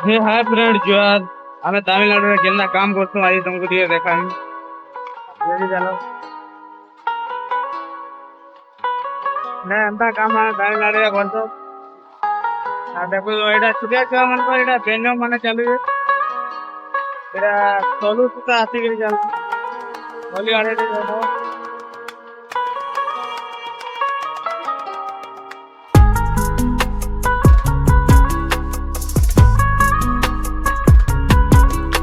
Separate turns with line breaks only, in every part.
हे hi friend जुआर आमे तमिलनाडु रे केन्ना काम करतो आज तुमको दिए देखामी जल्दी चलो ना एंता काम है तमिलनाडु रे करतो आ देखो एटा छुटिया छुआ मन को एटा बेनो माने चालू है एटा सोलू सुता आसी के चल बोली आड़े दे देखो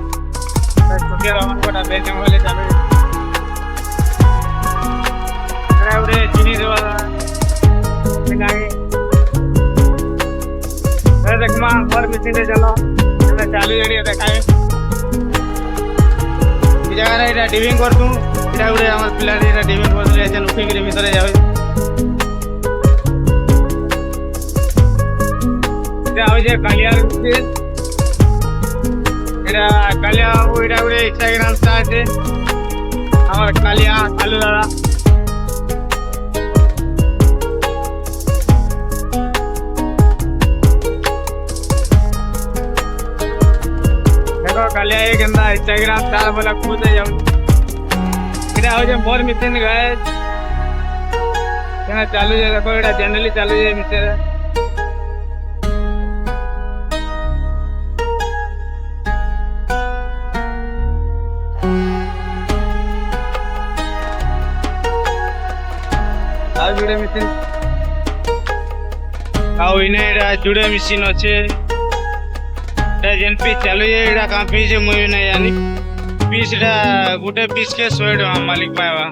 छुटिया मन को बेनो वाले चालू है अरे उरे चीनी देवा निकाई अरे देख मां पर मिसी दे चलो मैं चालू एरिया देखाए जगह रे एटा डिविंग कर तू एटा उरे हमर पिला रे एटा डिविंग कर दले एचन उठी के भीतर जावे एटा हो जे कालियार से एटा कालिया वो एटा उरे इंस्टाग्राम स्टार है हमर कालिया आलू दादा कालिया एक गंदा इंस्टाग्राम स्टार बोला खुद जाऊं इधर हो जाए मोर मिशन गए क्या चालू है देखो इधर जनरली चालू है मिशन आज जुड़े मिशन आओ इन्हें इधर जुड़े मिशन अच्छे जेन पीस चालू है इड़ा का पीस मुई नहीं जानी पीस इड़ा गुटे पीस के 100 टका मालिक पावा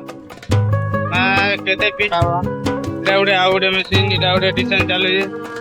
ना केते पीस पावा इड़ा उड़े आउडे मशीन इड़ा उड़े डिजाइन चालू है